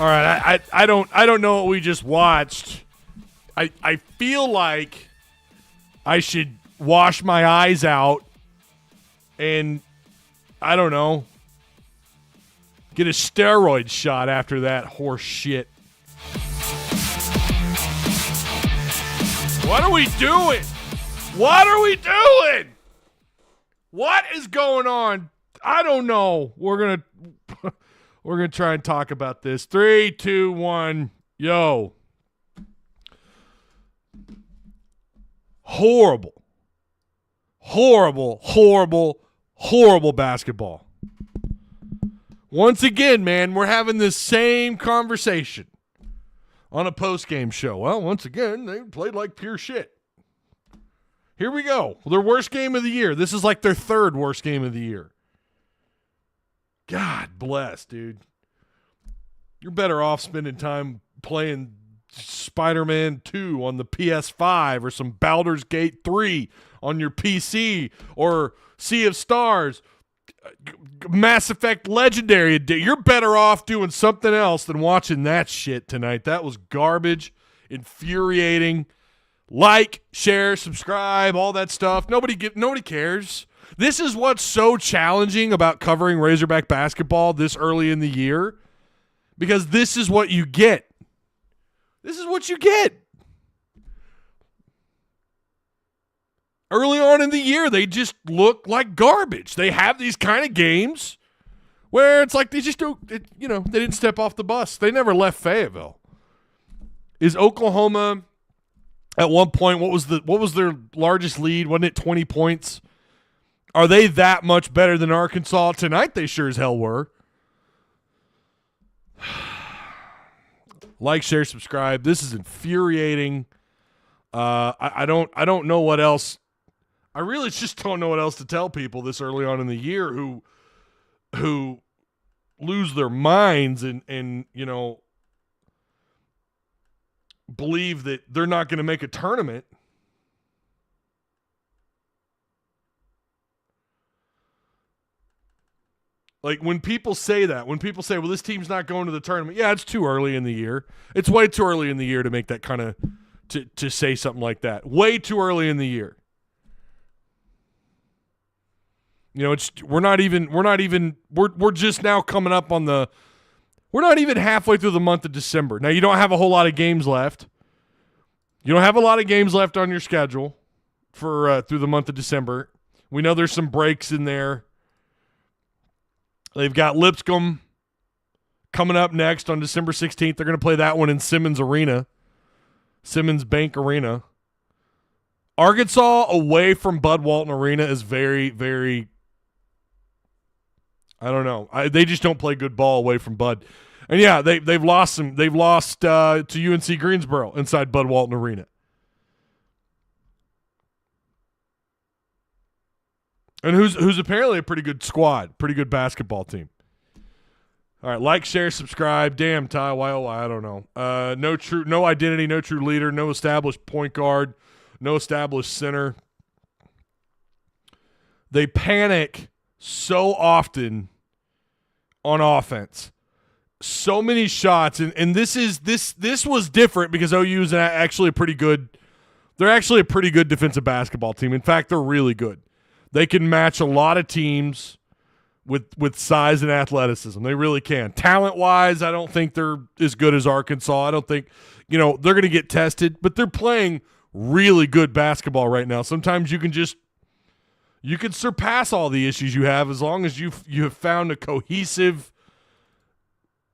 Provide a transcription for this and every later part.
All right, I don't know what we just watched. I feel like I should wash my eyes out and I don't know, get a steroid shot after that horse shit. What are we doing? What are we doing? What is going on? I don't know. We're gonna try and talk about this. 3, 2, 1, yo. Horrible basketball. Once again, man, we're having this same conversation on a post-game show. Well, once again, they played like pure shit. Here we go. Their worst game of the year. This is like their third worst game of the year. God bless, dude. You're better off spending time playing Spider-Man 2 on the PS5 or some Baldur's Gate 3 on your PC or Sea of Stars, Mass Effect Legendary. You're better off doing something else than watching that shit tonight. That was garbage, infuriating. Like, share, subscribe, all that stuff. Nobody cares. This is what's so challenging about covering Razorback basketball this early in the year, because this is what you get. This is what you get. Early on in the year, they just look like garbage. They have these kind of games where it's like they just don't, they didn't step off the bus. They never left Fayetteville. Is Oklahoma at one point, what was their largest lead? Wasn't it 20 points? Are they that much better than Arkansas? Tonight they sure as hell were. Like, share, subscribe. This is infuriating. I don't know what else. I really just don't know what else to tell people this early on in the year who lose their minds and believe that they're not going to make a tournament. Like, when people say that, when people say, well, this team's not going to the tournament, yeah, it's too early in the year. It's way too early in the year to make that kind of, to say something like that. Way too early in the year. We're just now coming up on we're not even halfway through the month of December. Now, you don't have a whole lot of games left. You don't have a lot of games left on your schedule for through the month of December. We know there's some breaks in there. They've got Lipscomb coming up next on December 16th. They're going to play that one in Simmons Bank Arena. Arkansas away from Bud Walton Arena is very, very, I don't know. They just don't play good ball away from Bud. And yeah, they've lost to UNC Greensboro inside Bud Walton Arena. And who's apparently a pretty good squad, pretty good basketball team. All right, like, share, subscribe. Damn, Ty, why, oh, I don't know. No identity, no true leader, no established point guard, no established center. They panic so often on offense. So many shots, and this was different because OU is actually a pretty good. They're actually a pretty good defensive basketball team. In fact, they're really good. They can match a lot of teams with size and athleticism. They really can. Talent-wise, I don't think they're as good as Arkansas. I don't think, they're going to get tested, but they're playing really good basketball right now. Sometimes you can surpass all the issues you have as long as you have found a cohesive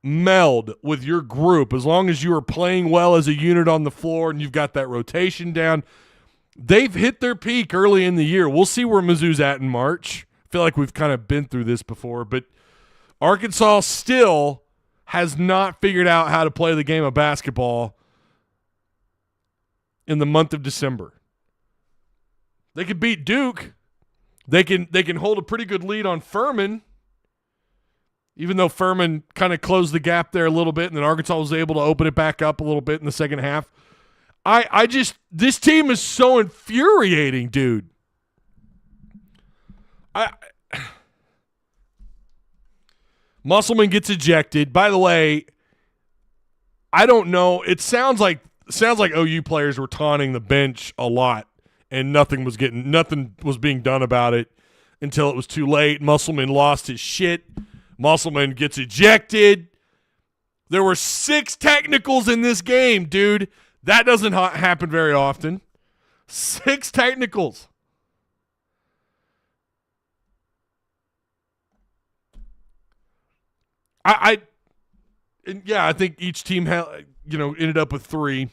meld with your group, as long as you are playing well as a unit on the floor and you've got that rotation down. They've hit their peak early in the year. We'll see where Mizzou's at in March. I feel like we've kind of been through this before, but Arkansas still has not figured out how to play the game of basketball in the month of December. They could beat Duke. They can hold a pretty good lead on Furman, even though Furman kind of closed the gap there a little bit, and then Arkansas was able to open it back up a little bit in the second half. This team is so infuriating, dude. Musselman gets ejected. By the way, I don't know. It sounds like OU players were taunting the bench a lot, and nothing was being done about it until it was too late. Musselman lost his shit. Musselman gets ejected. There were 6 technicals in this game, dude. That doesn't happen very often. 6 technicals. I think each team ended up with 3.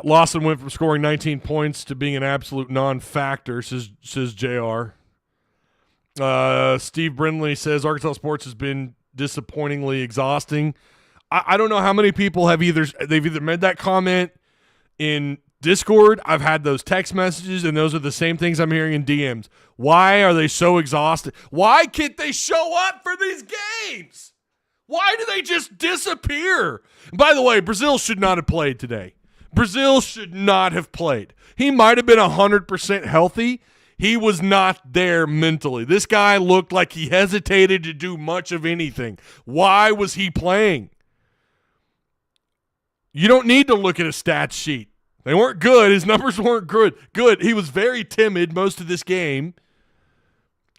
Lawson went from scoring 19 points to being an absolute non-factor, says JR. Steve Brindley says Arkansas sports has been disappointingly exhausting. I don't know how many people they've either made that comment in Discord. I've had those text messages, and those are the same things I'm hearing in DMs. Why are they so exhausted? Why can't they show up for these games? Why do they just disappear? By the way, Brazil should not have played today. Brazil should not have played. He might have been 100% healthy. He was not there mentally. This guy looked like he hesitated to do much of anything. Why was he playing? You don't need to look at a stats sheet. They weren't good. His numbers weren't good. He was very timid most of this game.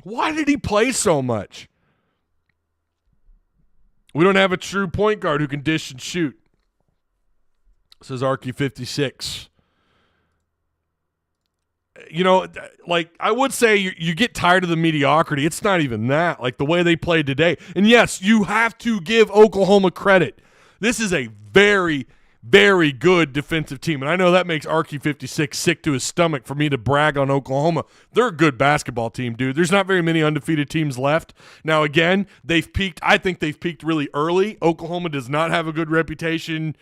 Why did he play so much? We don't have a true point guard who can dish and shoot, says Arky56. I would say you get tired of the mediocrity. It's not even that. Like the way they played today. And yes, you have to give Oklahoma credit. This is a very, very good defensive team. And I know that makes Arky56 sick to his stomach for me to brag on Oklahoma. They're a good basketball team, dude. There's not very many undefeated teams left. Now, again, they've peaked. I think they've peaked really early. Oklahoma does not have a good reputation.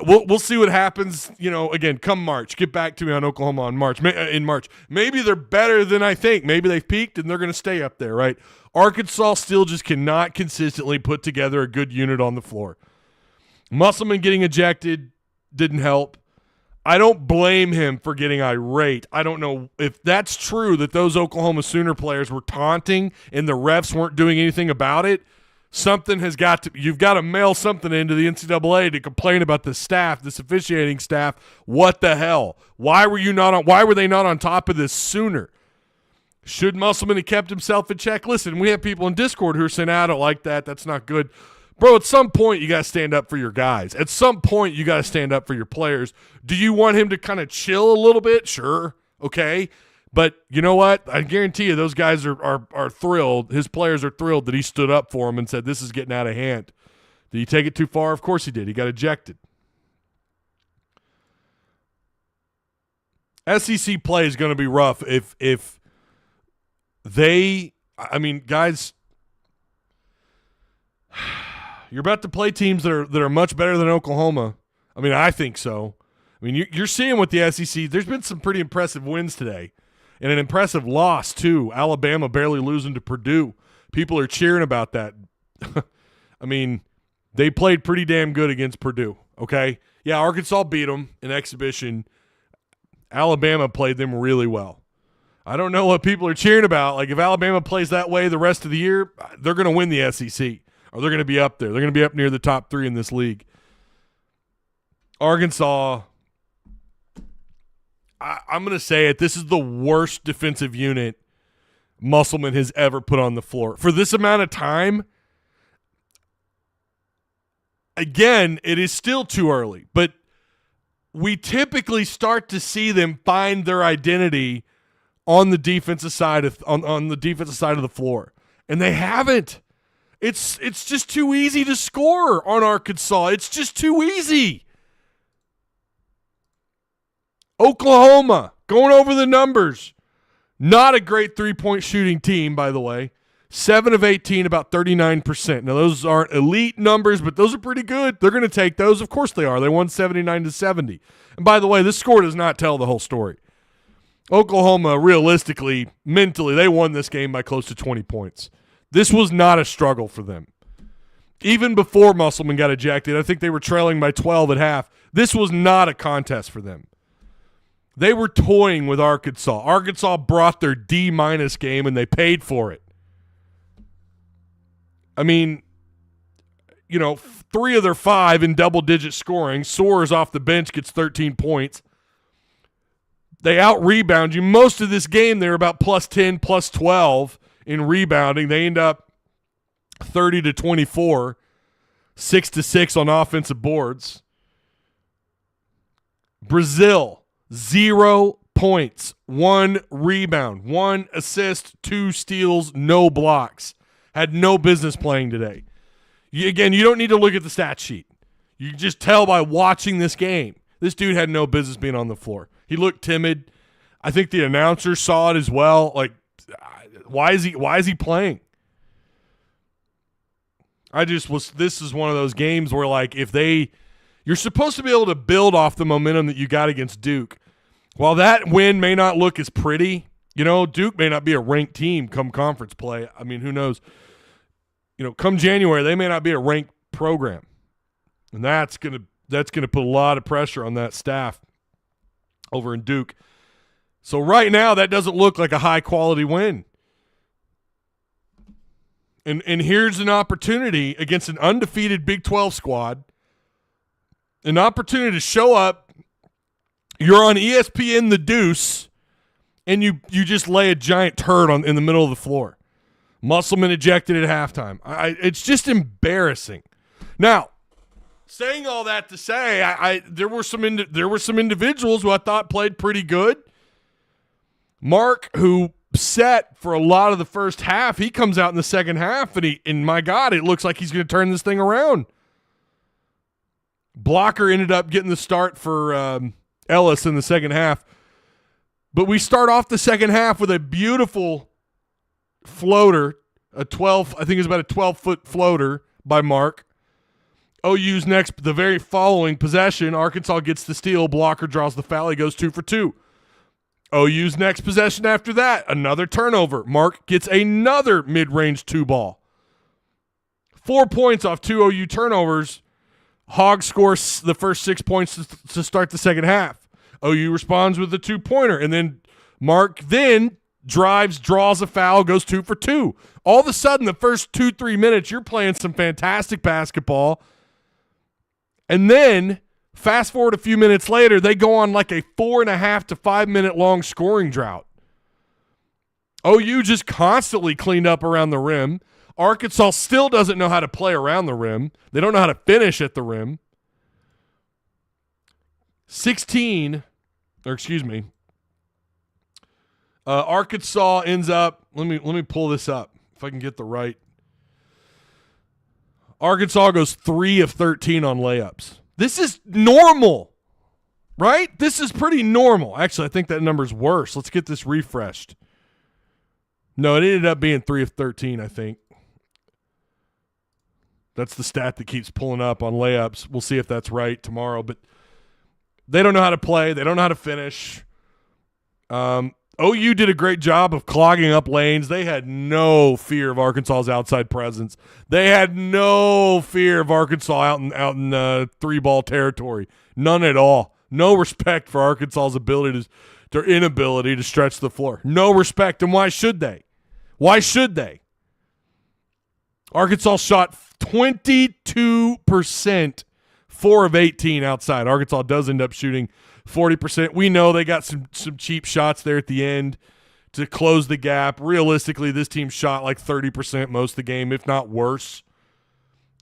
We'll see what happens, again, come March. Get back to me on Oklahoma in March. Maybe they're better than I think. Maybe they've peaked and they're going to stay up there, right? Arkansas still just cannot consistently put together a good unit on the floor. Musselman getting ejected didn't help. I don't blame him for getting irate. I don't know if that's true that those Oklahoma Sooner players were taunting and the refs weren't doing anything about it. You've got to mail something into the NCAA to complain about the staff, this officiating staff. What the hell? Why were they not on top of this sooner? Should Musselman have kept himself in check? Listen, we have people in Discord who are saying, I don't like that. That's not good. Bro, at some point you got to stand up for your guys. At some point you got to stand up for your players. Do you want him to kind of chill a little bit? Sure. Okay. But you know what? I guarantee you those guys are thrilled. His players are thrilled that he stood up for him and said, this is getting out of hand. Did he take it too far? Of course he did. He got ejected. SEC play is going to be rough if guys, you're about to play teams that are much better than Oklahoma. I think so. You're seeing what the SEC, there's been some pretty impressive wins today. And an impressive loss, too. Alabama barely losing to Purdue. People are cheering about that. They played pretty damn good against Purdue, okay? Yeah, Arkansas beat them in exhibition. Alabama played them really well. I don't know what people are cheering about. Like, if Alabama plays that way the rest of the year, they're going to win the SEC, or they're going to be up there. They're going to be up near the top 3 in this league. Arkansas, I'm going to say it. This is the worst defensive unit Musselman has ever put on the floor. For this amount of time, again, it is still too early, but we typically start to see them find their identity on the defensive side of on the defensive side of the floor, and they haven't. It's just too easy to score on Arkansas. It's just too easy. Oklahoma, going over the numbers. Not a great three-point shooting team, by the way. 7 of 18, about 39%. Now, those aren't elite numbers, but those are pretty good. They're going to take those. Of course they are. They won 79-70. And by the way, this score does not tell the whole story. Oklahoma, realistically, mentally, they won this game by close to 20 points. This was not a struggle for them. Even before Musselman got ejected, I think they were trailing by 12 at half. This was not a contest for them. They were toying with Arkansas. Arkansas brought their D- game, and they paid for it. 3 of their 5 in double-digit scoring. Soares off the bench gets 13 points. They out-rebound you. Most of this game, they're about plus 10, plus 12 in rebounding. They end up 30-24, 6-6 on offensive boards. Brazil, 0 points, 1 rebound, 1 assist, 2 steals, no blocks. Had no business playing today. You don't need to look at the stat sheet. You can just tell by watching this game. This dude had no business being on the floor. He looked timid. I think the announcer saw it as well. Like, why is he playing? This is one of those games where, like, you're supposed to be able to build off the momentum that you got against Duke. While that win may not look as pretty, Duke may not be a ranked team come conference play. I mean, who knows? Come January, they may not be a ranked program. And that's gonna put a lot of pressure on that staff over in Duke. So right now, that doesn't look like a high-quality win. And here's an opportunity against an undefeated Big 12 squad, an opportunity to show up. You're on ESPN The Deuce, and you just lay a giant turd in the middle of the floor. Musselman ejected at halftime. It's just embarrassing. Now, saying all that to say, there were some individuals who I thought played pretty good. Mark, who set for a lot of the first half, he comes out in the second half, and my God, it looks like he's going to turn this thing around. Blocker ended up getting the start for Ellis in the second half. But we start off the second half with a beautiful floater, I think it was about a 12-foot floater by Mark. OU's the very following possession, Arkansas gets the steal, Blocker draws the foul, he goes 2 for 2. OU's next possession after that, another turnover. Mark gets another mid-range 2 ball. 4 points off 2 OU turnovers. Hogg scores the first 6 points to start the second half. OU responds with a 2-pointer, and then Mark drives, draws a foul, goes 2 for 2. All of a sudden, the first 2-3 minutes, you're playing some fantastic basketball. And then, fast forward a few minutes later, they go on like a 4.5 to 5 minute long scoring drought. OU just constantly cleaned up around the rim. Arkansas still doesn't know how to play around the rim. They don't know how to finish at the rim. Arkansas ends up, let me pull this up if I can get the right. Arkansas goes 3 of 13 on layups. This is normal, right? This is pretty normal. Actually, I think that number's worse. Let's get this refreshed. No, it ended up being 3 of 13, I think. That's the stat that keeps pulling up on layups. We'll see if that's right tomorrow. But they don't know how to play. They don't know how to finish. OU did a great job of clogging up lanes. They had no fear of Arkansas's outside presence. They had no fear of Arkansas out in 3-ball territory. None at all. No respect for Arkansas's inability to stretch the floor. No respect. And why should they? Why should they? Arkansas shot 22%, 4 of 18 outside. Arkansas does end up shooting 40%. We know they got some cheap shots there at the end to close the gap. Realistically, this team shot like 30% most of the game, if not worse.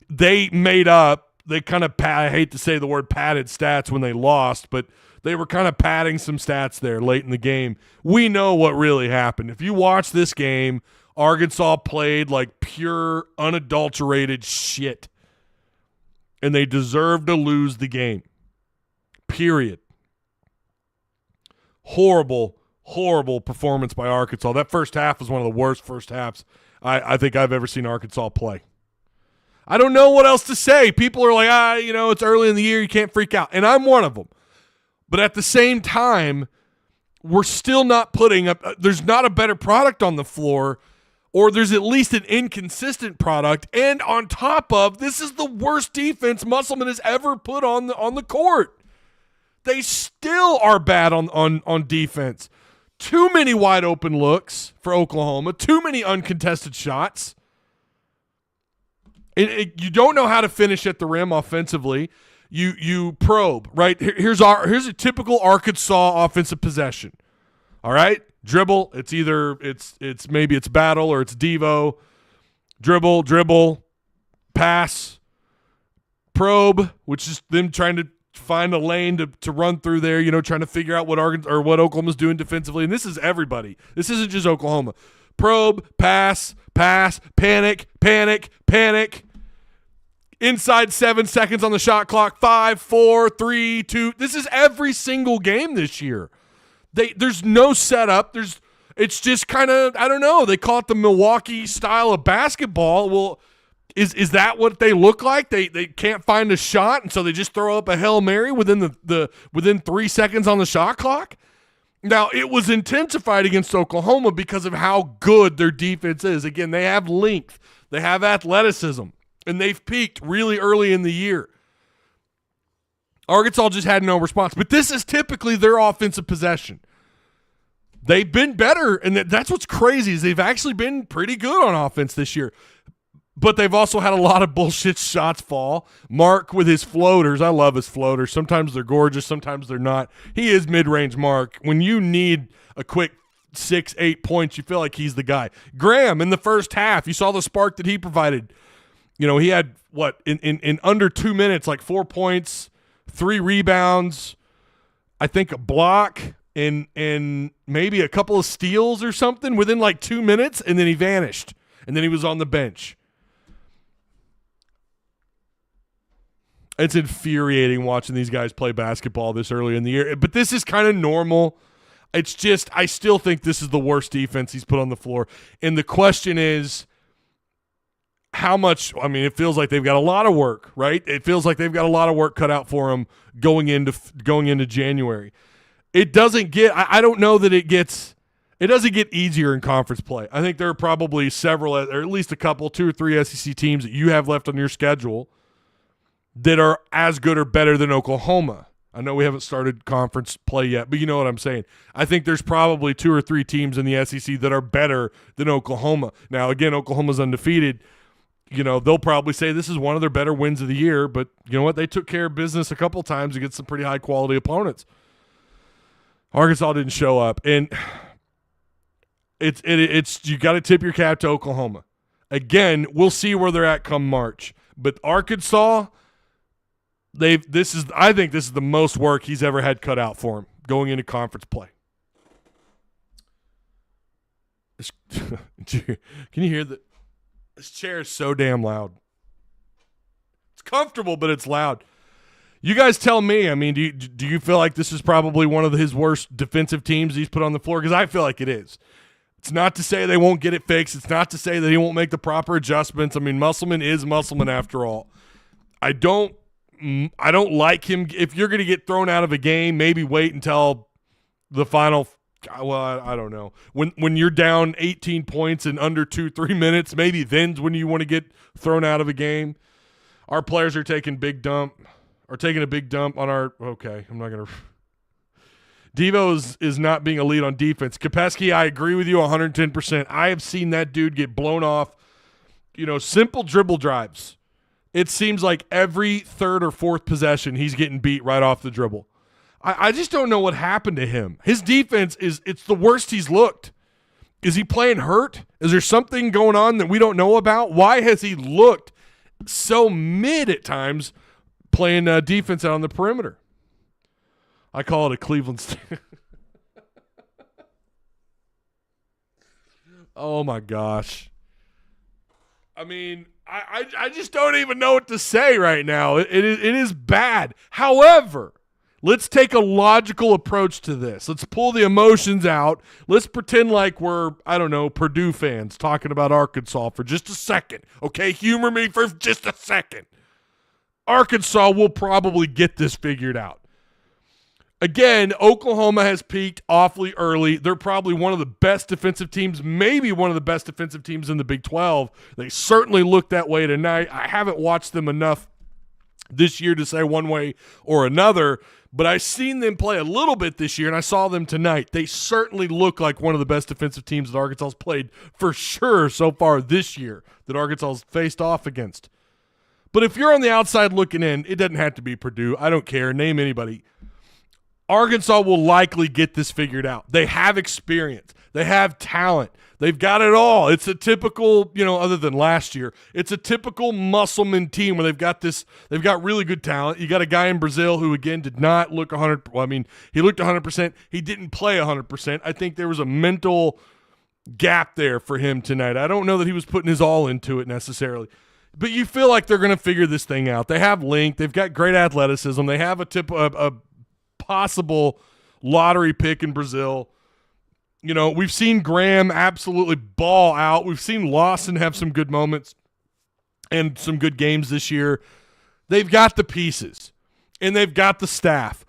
They made up. They kind of, I hate to say the word padded stats when they lost, but they were kind of padding some stats there late in the game. We know what really happened. If you watch this game, Arkansas played like pure, unadulterated shit. And they deserve to lose the game. Period. Horrible, horrible performance by Arkansas. That first half was one of the worst first halves I think I've ever seen Arkansas play. I don't know what else to say. People are like, it's early in the year, you can't freak out. And I'm one of them. But at the same time, we're still not putting up – there's not a better product on the floor, or there's at least an inconsistent product. And on top of, this is the worst defense Musselman has ever put on the court. They still are bad on defense. Too many wide open looks for Oklahoma. Too many uncontested shots. You don't know how to finish at the rim offensively. You probe, right? Here's a typical Arkansas offensive possession. All right? Dribble, it's maybe it's battle or it's Devo. Dribble, pass, probe, which is them trying to find a lane to run through there, trying to figure out what Oklahoma's doing defensively. And this is everybody. This isn't just Oklahoma. Probe, pass, panic. Inside 7 seconds on the shot clock. 5, 4, 3, 2. This is every single game this year. There's no setup. It's just kind of, I don't know. They call it the Milwaukee style of basketball. Well, is that what they look like? They can't find a shot, and so they just throw up a Hail Mary within within 3 seconds on the shot clock? Now, it was intensified against Oklahoma because of how good their defense is. Again, they have length. They have athleticism, and they've peaked really early in the year. Arkansas just had no response. But this is typically their offensive possession. They've been better, and that's what's crazy is they've actually been pretty good on offense this year. But they've also had a lot of bullshit shots fall. Mark with his floaters. I love his floaters. Sometimes they're gorgeous. Sometimes they're not. He is mid-range Mark. When you need a quick 6, 8 points, you feel like he's the guy. Graham in the first half, you saw the spark that he provided. He had, in under 2 minutes, like 4 points, 3 rebounds, I think a block, and maybe a couple of steals or something within like 2 minutes, and then he vanished. And then he was on the bench. It's infuriating watching these guys play basketball this early in the year. But this is kind of normal. It's just I still think this is the worst defense he's put on the floor. And the question is how much – it feels like they've got a lot of work, right? It feels like they've got a lot of work cut out for them going into January. It doesn't get – I don't know that it doesn't get easier in conference play. I think there are probably several, or at least a couple, 2 or 3 SEC teams that you have left on your schedule that are as good or better than Oklahoma. I know we haven't started conference play yet, but you know what I'm saying. I think there's probably 2 or 3 teams in the SEC that are better than Oklahoma. Now, again, Oklahoma's undefeated. They'll probably say this is one of their better wins of the year, but you know what? They took care of business a couple times against some pretty high-quality opponents. Arkansas didn't show up, and it's you got to tip your cap to Oklahoma. Again, we'll see where they're at come March. But Arkansas – I think this is the most work he's ever had cut out for him going into conference play. Can you hear that? This chair is so damn loud. It's comfortable, but it's loud. You guys tell me. Do you feel like this is probably one of his worst defensive teams he's put on the floor? Because I feel like it is. It's not to say they won't get it fixed. It's not to say that he won't make the proper adjustments. Musselman is Musselman after all. I don't like him. If you're going to get thrown out of a game, maybe wait until the final. Well, I don't know. When you're down 18 points in under 2-3 minutes, maybe then's when you want to get thrown out of a game. Our players are taking a big dump on our. Okay, I'm not going to. Devo is not being a lead on defense. Kopesky, I agree with you 110%. I have seen that dude get blown off. Simple dribble drives. It seems like every third or fourth possession he's getting beat right off the dribble. I just don't know what happened to him. His defense it's the worst he's looked. Is he playing hurt? Is there something going on that we don't know about? Why has he looked so mid at times playing defense out on the perimeter? I call it a Cleveland Oh, my gosh. I just don't even know what to say right now. It is bad. However, let's take a logical approach to this. Let's pull the emotions out. Let's pretend like we're, Purdue fans talking about Arkansas for just a second. Okay, humor me for just a second. Arkansas will probably get this figured out. Again, Oklahoma has peaked awfully early. They're probably one of the best defensive teams, maybe one of the best defensive teams in the Big 12. They certainly look that way tonight. I haven't watched them enough this year to say one way or another, but I've seen them play a little bit this year, and I saw them tonight. They certainly look like one of the best defensive teams that Arkansas's played for sure so far this year that Arkansas's faced off against. But if you're on the outside looking in, it doesn't have to be Purdue. I don't care. Name anybody. Arkansas will likely get this figured out. They have experience. They have talent. They've got it all. It's a typical, other than last year, it's a typical Musselman team where they've got really good talent. You got a guy in Brazil who, again, did not look 100. Well, I mean, he looked 100%. He didn't play 100%. I think there was a mental gap there for him tonight. I don't know that he was putting his all into it necessarily. But you feel like they're going to figure this thing out. They have length. They've got great athleticism. They have a possible lottery pick in Brazil. We've seen Graham absolutely ball out. We've seen Lawson have some good moments and some good games this year. They've got the pieces, and they've got the staff.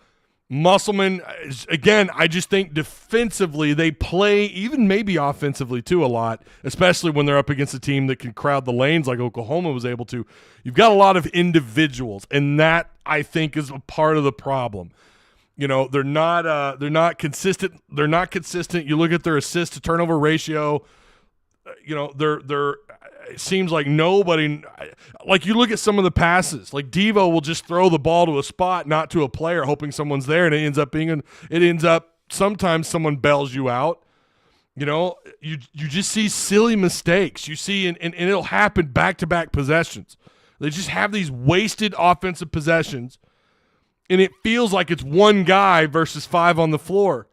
Musselman, again, I just think defensively they play, even maybe offensively too, a lot, especially when they're up against a team that can crowd the lanes like Oklahoma was able to. You've got a lot of individuals, and that, I think, is a part of the problem. They're not consistent. They're not consistent. You look at their assist to turnover ratio. It seems like nobody. Like you look at some of the passes. Like Devo will just throw the ball to a spot, not to a player, hoping someone's there, and it ends up sometimes someone bails you out. You just see silly mistakes. You see, and it'll happen back-to-back possessions. They just have these wasted offensive possessions. And it feels like it's one guy versus 5 on the floor.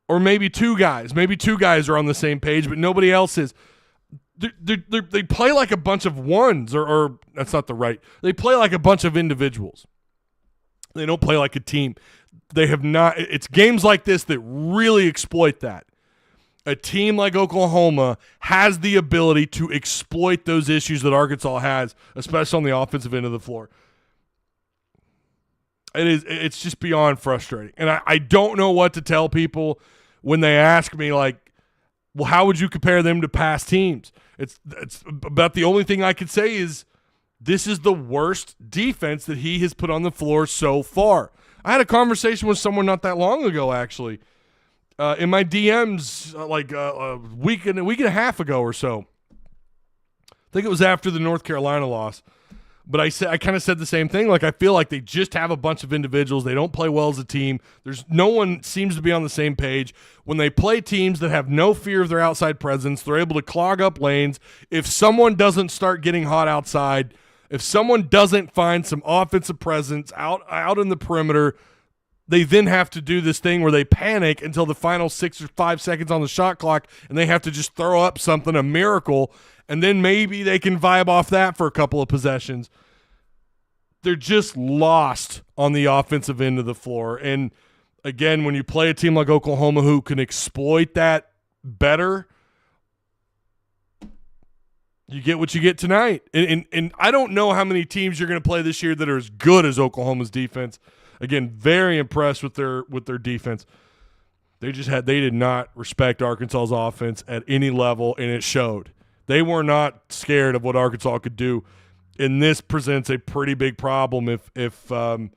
Or maybe two guys. Maybe two guys are on the same page, but nobody else is. They play like a bunch of ones, or that's not the right. They play like a bunch of individuals. They don't play like a team. They have not. It's games like this that really exploit that. A team like Oklahoma has the ability to exploit those issues that Arkansas has, especially on the offensive end of the floor. It's just beyond frustrating. And I don't know what to tell people when they ask me, like, well, how would you compare them to past teams? It's about the only thing I could say is this is the worst defense that he has put on the floor so far. I had a conversation with someone not that long ago, actually, in my DMs, like a week and a half ago or so. I think it was after the North Carolina loss. But I kind of said the same thing. Like, I feel like they just have a bunch of individuals. They don't play well as a team. No one seems to be on the same page. When they play teams that have no fear of their outside presence, they're able to clog up lanes. If someone doesn't start getting hot outside, if someone doesn't find some offensive presence out in the perimeter, they then have to do this thing where they panic until the final 6 or 5 seconds on the shot clock, and they have to just throw up something, a miracle, and then maybe they can vibe off that for a couple of possessions. They're just lost on the offensive end of the floor. And, again, when you play a team like Oklahoma who can exploit that better, you get what you get tonight. And I don't know how many teams you're going to play this year that are as good as Oklahoma's defense. Again, very impressed with their defense. They did not respect Arkansas's offense at any level, and it showed. They were not scared of what Arkansas could do, and this presents a pretty big problem if a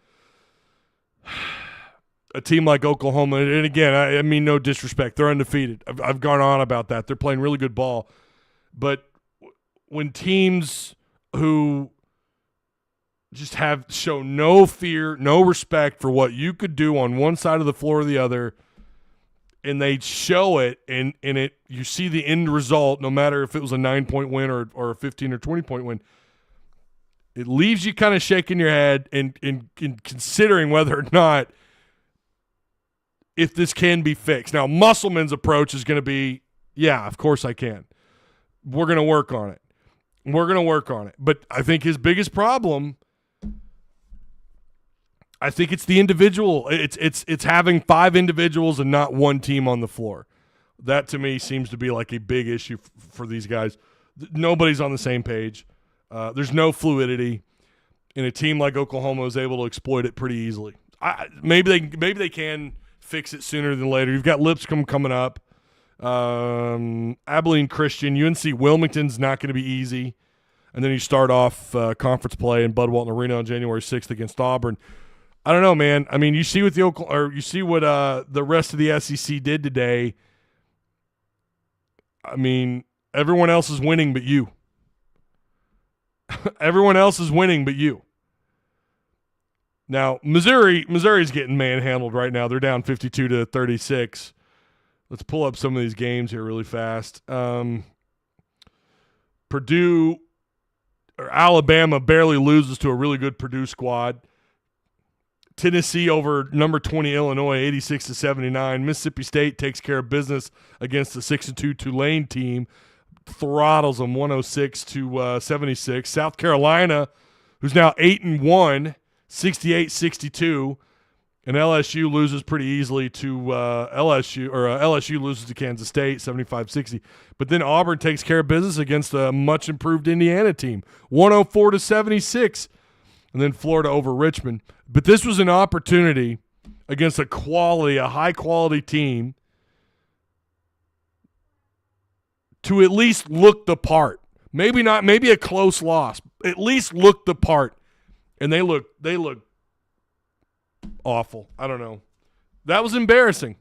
team like Oklahoma, and again, I mean no disrespect, they're undefeated. I've gone on about that. They're playing really good ball. But when teams who just show no fear, no respect for what you could do on one side of the floor or the other, and they show it, and you see the end result, no matter if it was a 9-point win or a 15 or 20-point win, it leaves you kind of shaking your head and considering whether or not if this can be fixed. Now, Musselman's approach is going to be, yeah, of course I can. We're going to work on it. But I think his biggest problem, I think it's the individual. It's having 5 individuals and not one team on the floor. That, to me, seems to be like a big issue for these guys. Nobody's on the same page. There's no fluidity, and a team like Oklahoma is able to exploit it pretty easily. Maybe they can fix it sooner than later. You've got Lipscomb coming up. Abilene Christian, UNC Wilmington's not going to be easy. And then you start off conference play in Bud Walton Arena on January 6th against Auburn. I don't know, man. I mean, you see what the rest of the SEC did today. I mean, everyone else is winning but you. Everyone else is winning but you. Now, Missouri's getting manhandled right now. They're down 52-36. Let's pull up some of these games here really fast. Purdue or Alabama barely loses to a really good Purdue squad. Tennessee over number 20 Illinois 86-79. Mississippi State takes care of business against the 6-2 Tulane team. Throttles them 106-76. South Carolina, who's now 8-1, 68-62, and LSU loses pretty easily to LSU loses to Kansas State 75-60. But then Auburn takes care of business against a much improved Indiana team 104-76, and then Florida over Richmond. But this was an opportunity against a high quality team to at least look the part. Maybe a close loss. At least look the part. And they look awful. I don't know. That was embarrassing.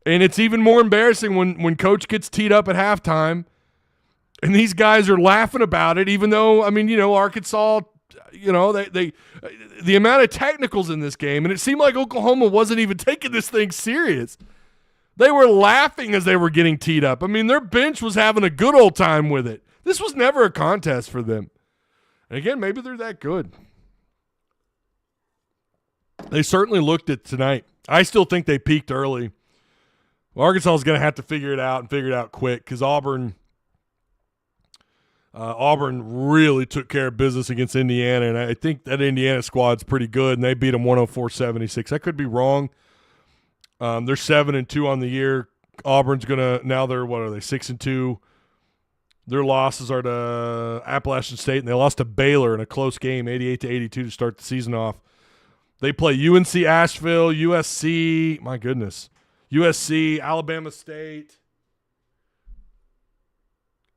And it's even more embarrassing when Coach gets teed up at halftime and these guys are laughing about it, even though, Arkansas, the amount of technicals in this game, and it seemed like Oklahoma wasn't even taking this thing serious. They were laughing as they were getting teed up. Their bench was having a good old time with it. This was never a contest for them. And again, maybe they're that good. They certainly looked it tonight. I still think they peaked early. Well, Arkansas is going to have to figure it out quick because Auburn really took care of business against Indiana, and I think that Indiana squad's pretty good, and they beat them 104-76. I could be wrong. They're 7-2 on the year. Auburn's now they're 6-2. Their losses are to Appalachian State, and they lost to Baylor in a close game, 88-82 to start the season off. They play UNC Asheville, USC, my goodness, USC, Alabama State,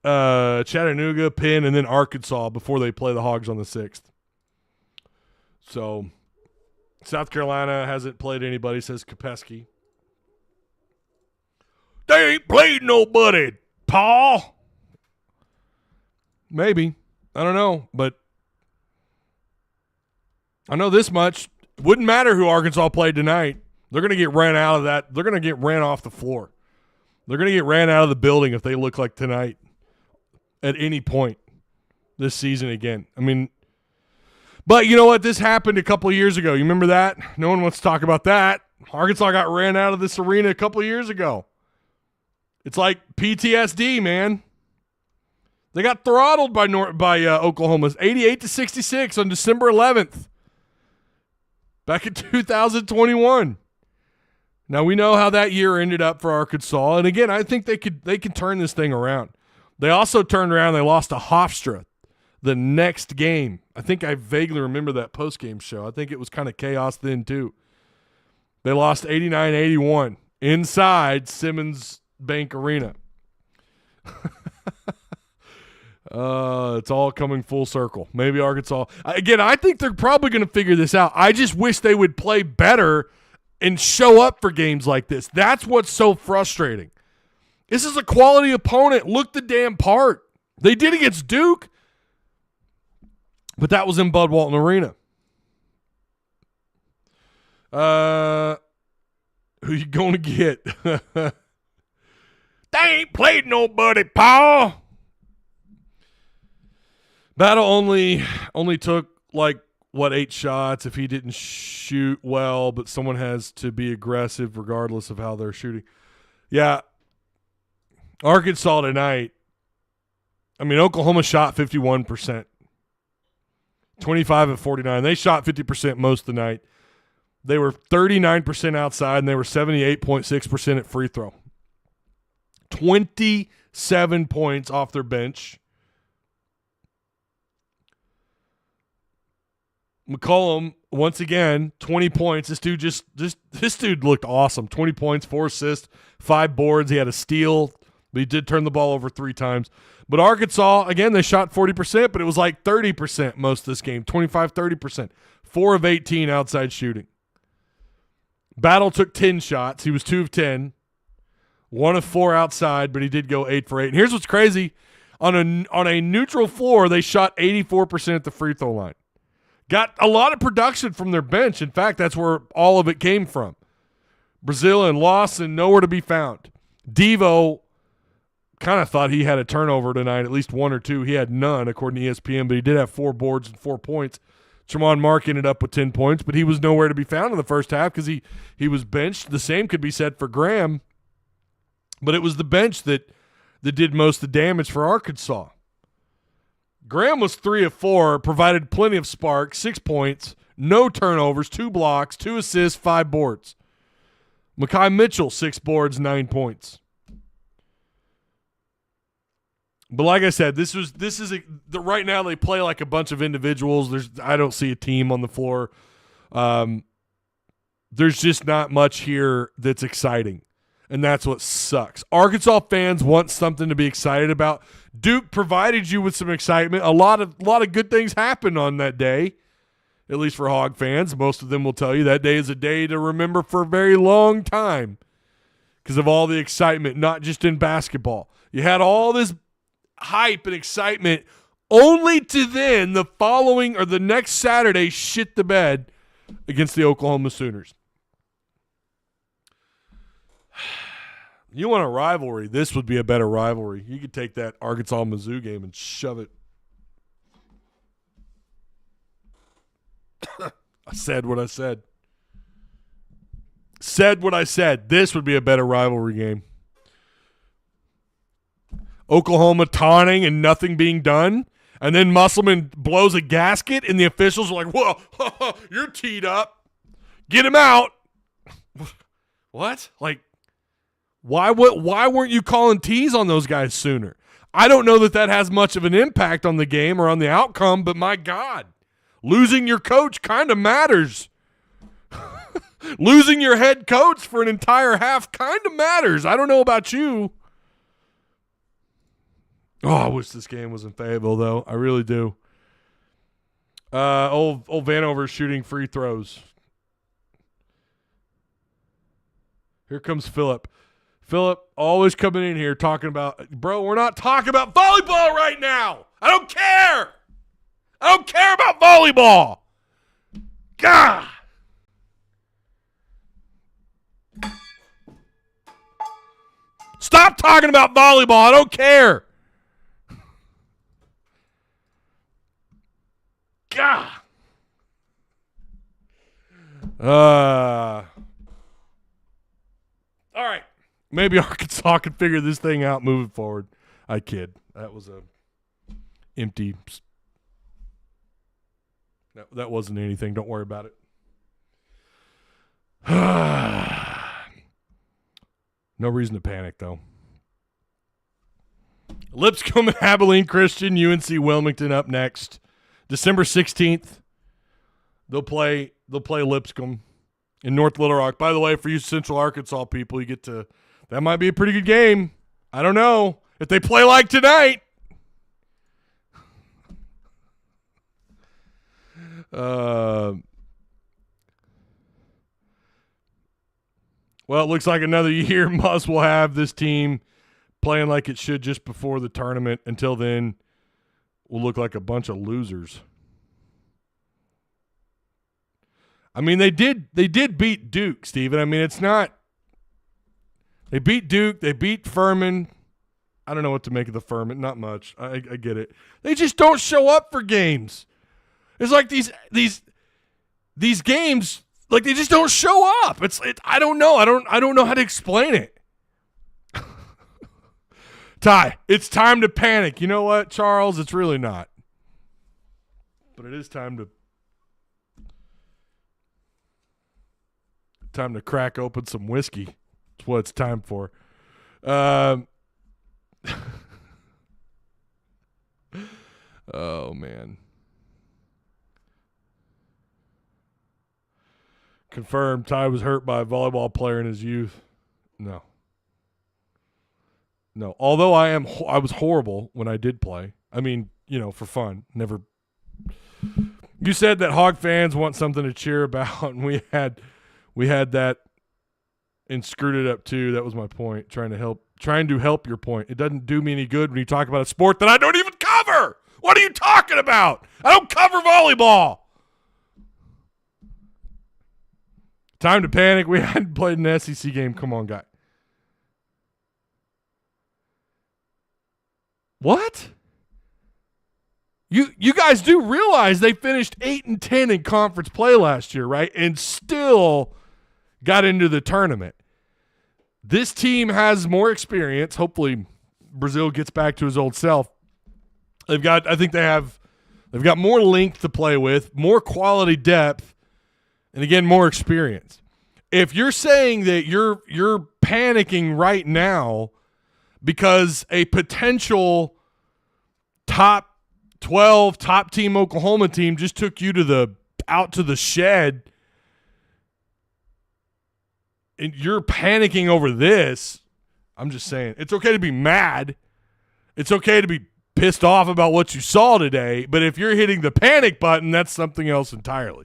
Chattanooga, Penn, and then Arkansas before they play the Hogs on the 6th. So South Carolina hasn't played anybody, says Kopesky. They ain't played nobody, Paul. Maybe. I don't know, but I know this much. Wouldn't matter who Arkansas played tonight. They're going to get ran out of that. They're going to get ran off the floor. They're going to get ran out of the building if they look like tonight at any point this season again. But you know what? This happened a couple of years ago. You remember that? No one wants to talk about that. Arkansas got ran out of this arena a couple of years ago. It's like PTSD, man. They got throttled by Oklahoma 88-66 on December 11th. Back in 2021. Now we know how that year ended up for Arkansas, and again, I think they can turn this thing around. They also turned around. They lost to Hofstra the next game. I think I vaguely remember that post-game show. I think it was kind of chaos then too. They lost 89-81 inside Simmons Bank Arena. It's all coming full circle. Maybe Arkansas. Again, I think they're probably going to figure this out. I just wish they would play better and show up for games like this. That's what's so frustrating. This is a quality opponent. Look the damn part. They did against Duke, but that was in Bud Walton Arena. Who you going to get? They ain't played nobody, Paul. Battle only took 8 shots if he didn't shoot well, but someone has to be aggressive regardless of how they're shooting. Yeah. Arkansas tonight, Oklahoma shot 51%. 25 of 49. They shot 50% most of the night. They were 39% outside, and they were 78.6% at free throw. 27 points off their bench. McCollum, once again, 20 points. This dude looked awesome. 20 points, 4 assists, 5 boards. He had a steal, but he did turn the ball over 3 times. But Arkansas, again, they shot 40%, but it was like 30% most of this game, 25, 30%. 4 of 18 outside shooting. Battle took 10 shots. He was 2 of 10. 1 of 4 outside, but he did go 8 for 8. And here's what's crazy. On a neutral floor, they shot 84% at the free throw line. Got a lot of production from their bench. In fact, that's where all of it came from. Brazil and Lawson, nowhere to be found. Devo kind of thought he had a turnover tonight, at least one or two. He had none, according to ESPN, but he did have 4 boards and 4 points. Tremont Mark ended up with 10 points, but he was nowhere to be found in the first half because he was benched. The same could be said for Graham, but it was the bench that did most of the damage for Arkansas. Graham was 3 of 4, provided plenty of sparks, 6 points, no turnovers, 2 blocks, 2 assists, 5 boards. Mekhi Mitchell, 6 boards, 9 points. But like I said, right now they play like a bunch of individuals. I don't see a team on the floor. There's just not much here that's exciting, and that's what sucks. Arkansas fans want something to be excited about. Duke provided you with some excitement. A lot of good things happened on that day, at least for Hog fans. Most of them will tell you that day is a day to remember for a very long time because of all the excitement, not just in basketball. You had all this hype and excitement only to then the following or the next Saturday shit the bed against the Oklahoma Sooners. You want a rivalry, this would be a better rivalry. You could take that Arkansas-Mizzou game and shove it. I said what I said. Said what I said. This would be a better rivalry game. Oklahoma taunting and nothing being done, and then Musselman blows a gasket, and the officials are like, whoa, you're teed up. Get him out. What? Like, why weren't you calling tees on those guys sooner? I don't know that has much of an impact on the game or on the outcome, but my God, losing your coach kind of matters. Losing your head coach for an entire half kind of matters. I don't know about you. Oh, I wish this game was in Fayetteville, though. I really do. Old Vanover shooting free throws. Here comes Phillip. Phillip always coming in here talking about, bro, we're not talking about volleyball right now. I don't care. I don't care about volleyball. God. Stop talking about volleyball. I don't care. God. All right. Maybe Arkansas can figure this thing out moving forward. I kid. That was a empty. That wasn't anything. Don't worry about it. No reason to panic, though. Lipscomb and Abilene Christian, UNC Wilmington up next. December 16th, they'll play Lipscomb in North Little Rock. By the way, for you Central Arkansas people, that might be a pretty good game. I don't know. If they play like tonight. Well, it looks like another year Muss will have this team playing like it should just before the tournament. Until then, we'll look like a bunch of losers. I mean, they did beat Duke, Steven. I mean, it's not – they beat Duke. They beat Furman. I don't know what to make of the Furman. Not much. I get it. They just don't show up for games. It's like these games, like they just don't show up. I don't know. I don't know how to explain it. Ty, it's time to panic. You know what, Charles? It's really not. But it is time to crack open some whiskey. That's what it's time for. Oh, man. Confirmed Ty was hurt by a volleyball player in his youth. No. Although I was horrible when I did play. I mean, for fun. Never. You said that Hog fans want something to cheer about, and we had that and screwed it up too. That was my point, trying to help trying to help your point. It doesn't do me any good when you talk about a sport that I don't even cover. What are you talking about? I don't cover volleyball. Time to panic. We hadn't played an SEC game. Come on, guy. What? You guys do realize they finished 8-10 in conference play last year, right? And still got into the tournament. This team has more experience. Hopefully Brazil gets back to his old self. They've got more length to play with, more quality depth, and again, more experience. If you're saying that you're panicking right now because a potential top 12 top team Oklahoma team just took you out to the shed, and you're panicking over this, I'm just saying it's okay to be mad. It's okay to be pissed off about what you saw today, but if you're hitting the panic button, that's something else entirely.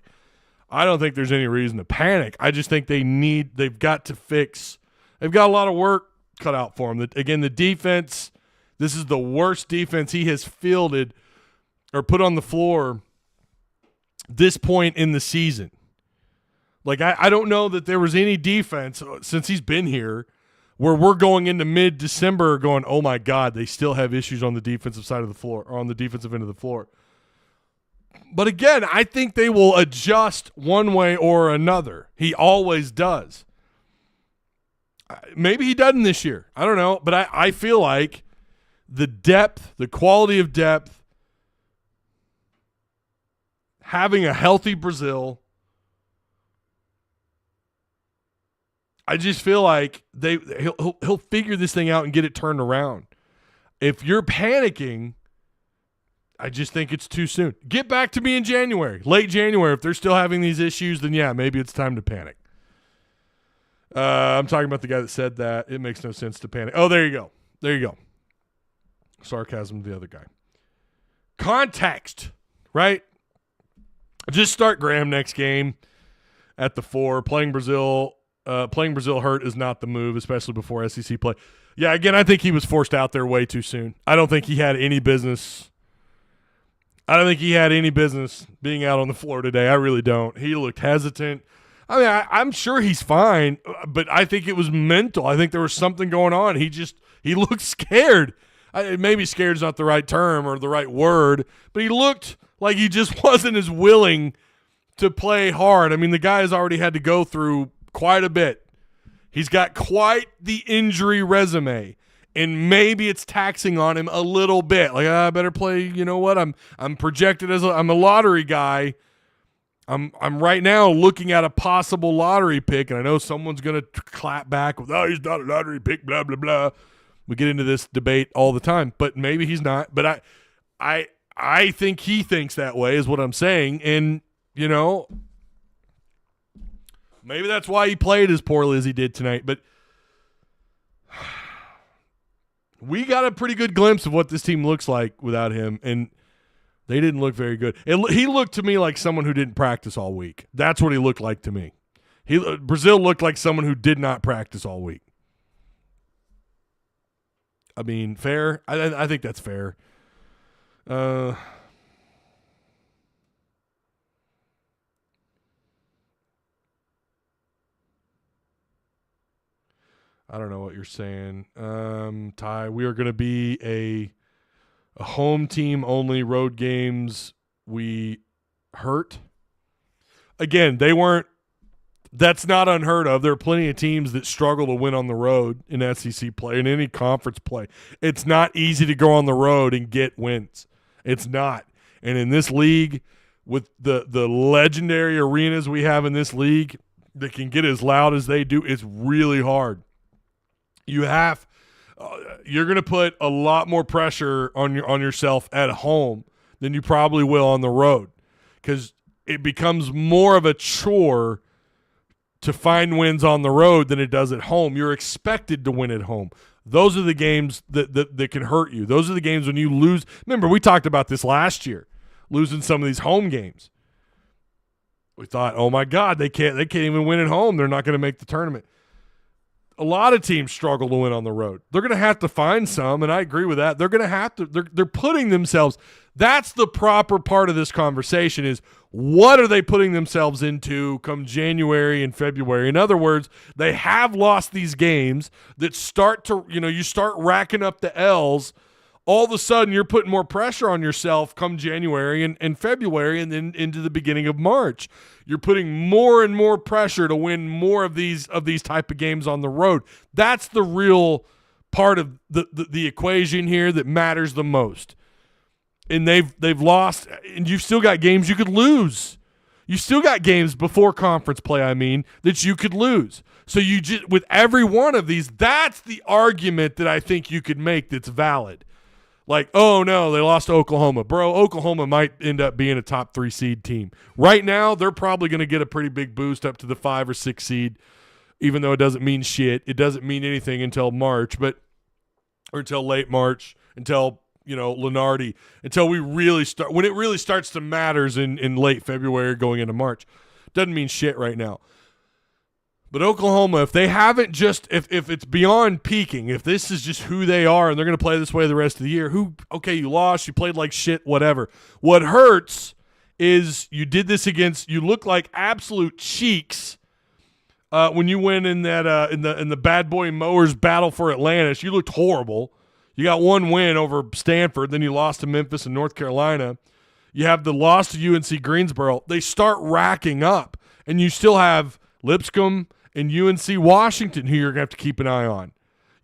I don't think there's any reason to panic. I just think they've got to fix. They've got a lot of work cut out for them. Again, the defense, this is the worst defense he has fielded or put on the floor this point in the season. Like, I don't know that there was any defense since he's been here where we're going into mid-December going, oh, my God, they still have issues on the defensive side of the floor or on the defensive end of the floor. But, again, I think they will adjust one way or another. He always does. Maybe he doesn't this year. I don't know. But I feel like the depth, the quality of depth, having a healthy Brazil, I just feel like he'll figure this thing out and get it turned around. If you're panicking, I just think it's too soon. Get back to me in January, late January. If they're still having these issues, then yeah, maybe it's time to panic. I'm talking about the guy that said that. It makes no sense to panic. Oh, there you go. There you go. Sarcasm to the other guy. Context, right? Just start Graham next game at the 4. Playing Brazil hurt is not the move, especially before SEC play. Yeah, again, I think he was forced out there way too soon. I don't think he had any business. Being out on the floor today. I really don't. He looked hesitant. I mean, I'm sure he's fine, but I think it was mental. I think there was something going on. He looked scared. Maybe scared is not the right term or the right word, but he looked like he just wasn't as willing to play hard. I mean, the guy has already had to go through quite a bit. He's got quite the injury resume, and maybe it's taxing on him a little bit. Like, I better play. You know what? I'm projected as I'm a lottery guy. I'm right now looking at a possible lottery pick, and I know someone's going to clap back with, oh, he's not a lottery pick, blah, blah, blah. We get into this debate all the time, but maybe he's not. But I think he thinks that way is what I'm saying, and, you know, maybe that's why he played as poorly as he did tonight. But we got a pretty good glimpse of what this team looks like without him, and they didn't look very good. He looked to me like someone who didn't practice all week. That's what he looked like to me. Brazil looked like someone who did not practice all week. I mean, fair? I think that's fair. I don't know what you're saying. Ty, we are going to be a home team only, road games we hurt. Again, that's not unheard of. There are plenty of teams that struggle to win on the road in SEC play, in any conference play. It's not easy to go on the road and get wins. It's not. And in this league, with the legendary arenas we have in this league that can get as loud as they do, it's really hard. You're going to put a lot more pressure on yourself at home than you probably will on the road, because it becomes more of a chore to find wins on the road than it does at home. You're expected to win at home. Those are the games that can hurt you. Those are the games when you lose. Remember, we talked about this last year, losing some of these home games. We thought, oh my God, they can't even win at home. They're not going to make the tournament. A lot of teams struggle to win on the road. They're going to have to find some, and I agree with that. They're going to have to. They're putting themselves. That's the proper part of this conversation is what are they putting themselves into come January and February? In other words, they have lost these games that start to, you start racking up the L's. All of a sudden, you're putting more pressure on yourself come January and February and then into the beginning of March. You're putting more and more pressure to win more of these type of games on the road. That's the real part of the equation here that matters the most. And they've lost, and you've still got games you could lose. You still got games before conference play, that you could lose. So you just with every one of these, that's the argument that I think you could make that's valid. Like, oh, no, they lost to Oklahoma. Bro, Oklahoma might end up being a top 3 seed team. Right now, they're probably going to get a pretty big boost up to the 5 or 6 seed, even though it doesn't mean shit. It doesn't mean anything until March, or until late March, until, Lenardi, until we really start. When it really starts to matter in late February going into March. Doesn't mean shit right now. But Oklahoma, if they haven't if it's beyond peaking, if this is just who they are and they're going to play this way the rest of the year, you lost, you played like shit, whatever. What hurts is you did this you look like absolute cheeks when you went in that in the Bad Boy Mowers battle for Atlantis. You looked horrible. You got one win over Stanford, then you lost to Memphis and North Carolina. You have the loss to UNC Greensboro. They start racking up, and you still have Lipscomb and UNC Washington, who you're going to have to keep an eye on.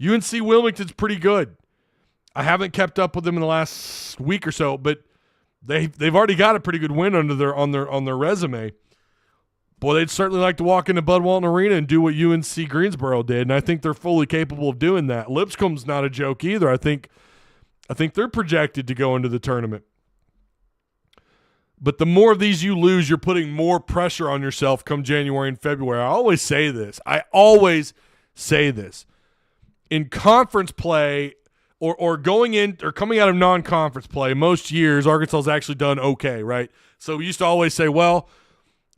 UNC Wilmington's pretty good. I haven't kept up with them in the last week or so, but they've already got a pretty good win on their resume. Boy, they'd certainly like to walk into Bud Walton Arena and do what UNC Greensboro did, and I think they're fully capable of doing that. Lipscomb's not a joke either. I think they're projected to go into the tournament. But the more of these you lose, you're putting more pressure on yourself come January and February. I always say this. In conference play or going in or coming out of non-conference play, most years Arkansas's actually done okay, right? So we used to always say, well,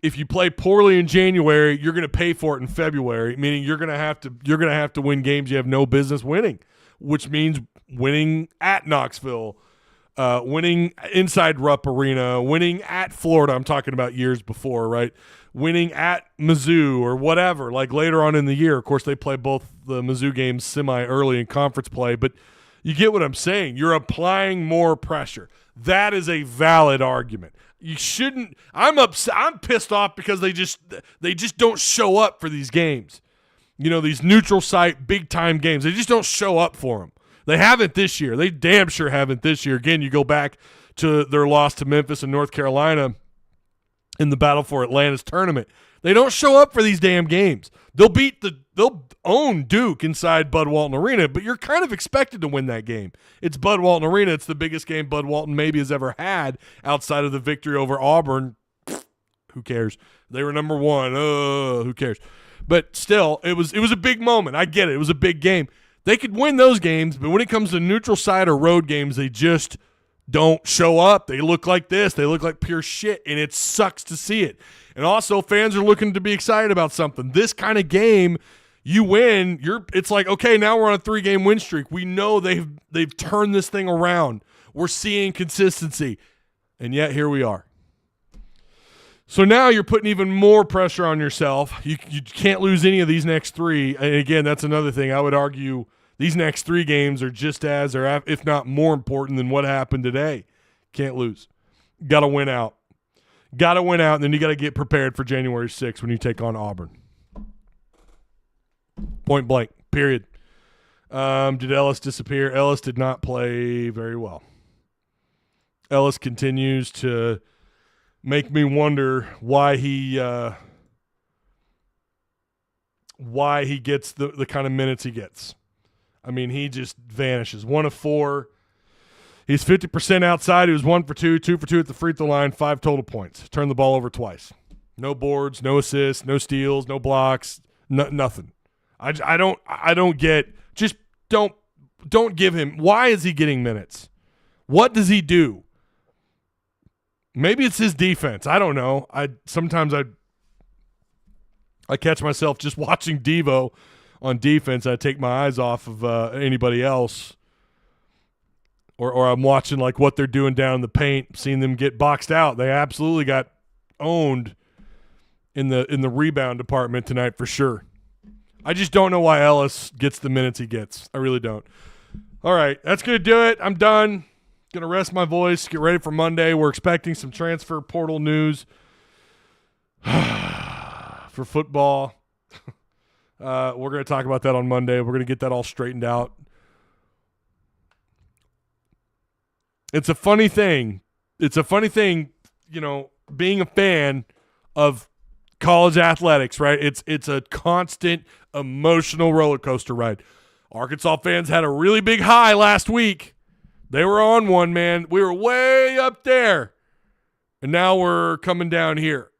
if you play poorly in January, you're going to pay for it in February, meaning you're going to have to win games you have no business winning, which means winning at Knoxville, winning inside Rupp Arena, winning at Florida. I'm talking about years before, right? Winning at Mizzou or whatever, like later on in the year. Of course, they play both the Mizzou games semi-early in conference play, but you get what I'm saying. You're applying more pressure. That is a valid argument. You shouldn't – I'm pissed off because they just don't show up for these games. These neutral site big-time games. They just don't show up for them. They haven't this year. They damn sure haven't this year. Again, you go back to their loss to Memphis and North Carolina in the Battle for Atlantis tournament. They don't show up for these damn games. They'll own Duke inside Bud Walton Arena, but you're kind of expected to win that game. It's Bud Walton Arena. It's the biggest game Bud Walton maybe has ever had outside of the victory over Auburn. Who cares? They were number one. Who cares? But still, it was a big moment. I get it. It was a big game. They could win those games, but when it comes to neutral side or road games, they just don't show up. They look like this. They look like pure shit, and it sucks to see it. And also, fans are looking to be excited about something. This kind of game, you win, it's like, okay, now we're on a 3-game win streak. We know they've turned this thing around. We're seeing consistency, and yet here we are. So now you're putting even more pressure on yourself. You can't lose any of these next 3. And again, that's another thing. I would argue these next 3 games are just as, or if not more important than what happened today. Can't lose. Got to win out. And then you got to get prepared for January 6th when you take on Auburn. Point blank, period. Did Ellis disappear? Ellis did not play very well. Ellis continues to make me wonder why he gets the kind of minutes he gets. I mean, he just vanishes. 1 of 4. He's 50% outside. He was 1 for 2, 2 for 2 at the free throw line, 5 total points. Turned the ball over twice. No boards, no assists, no steals, no blocks, nothing. I don't get. Just don't give him. Why is he getting minutes? What does he do? Maybe it's his defense. I don't know. Sometimes I catch myself just watching Devo on defense. I take my eyes off of anybody else. Or I'm watching like what they're doing down in the paint, seeing them get boxed out. They absolutely got owned in the rebound department tonight for sure. I just don't know why Ellis gets the minutes he gets. I really don't. All right, that's going to do it. I'm done. Going to rest my voice, get ready for Monday. We're expecting some transfer portal news for football. We're going to talk about that on Monday. We're going to get that all straightened out. It's a funny thing. Being a fan of college athletics, right? It's a constant emotional roller coaster ride. Arkansas fans had a really big high last week. They were on one, man. We were way up there. And now we're coming down here.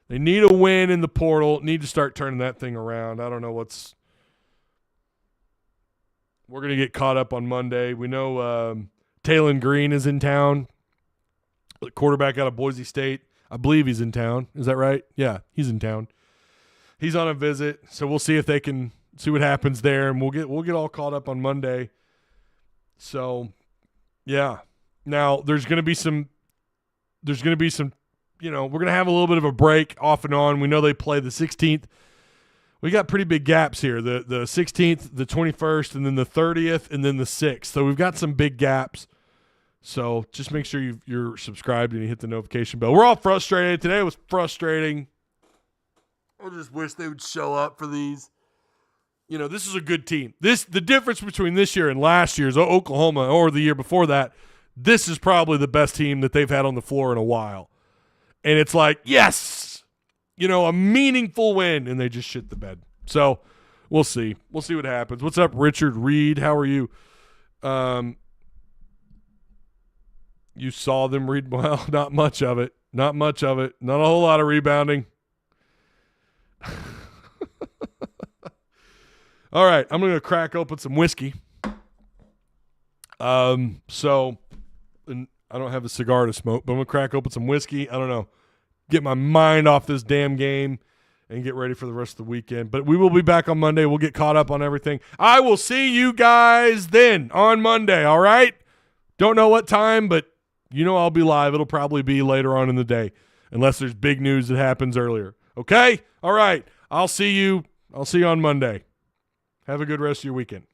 They need a win in the portal. Need to start turning that thing around. I don't know what's – we're going to get caught up on Monday. We know Taylen Green is in town, the quarterback out of Boise State. I believe he's in town. Is that right? Yeah, he's in town. He's on a visit, so we'll see if they can see what happens there, and we'll get all caught up on Monday. So, yeah. Now there's going to be some. We're going to have a little bit of a break off and on. We know they play the 16th. We got pretty big gaps here. The 16th, the 21st, and then the 30th, and then the 6th. So we've got some big gaps. So just make sure you're subscribed and you hit the notification bell. We're all frustrated. Today was frustrating. I just wish they would show up for these. This is a good team. The difference between this year and last year's Oklahoma or the year before that, this is probably the best team that they've had on the floor in a while. And it's like, yes, a meaningful win, and they just shit the bed. So we'll see. We'll see what happens. What's up, Richard Reed? How are you? You saw them read well. Not much of it. Not a whole lot of rebounding. All right, I'm going to crack open some whiskey. And I don't have a cigar to smoke, but I'm going to crack open some whiskey. I don't know. Get my mind off this damn game and get ready for the rest of the weekend. But we will be back on Monday. We'll get caught up on everything. I will see you guys then on Monday, all right? Don't know what time, but I'll be live. It'll probably be later on in the day unless there's big news that happens earlier. Okay? All right. I'll see you on Monday. Have a good rest of your weekend.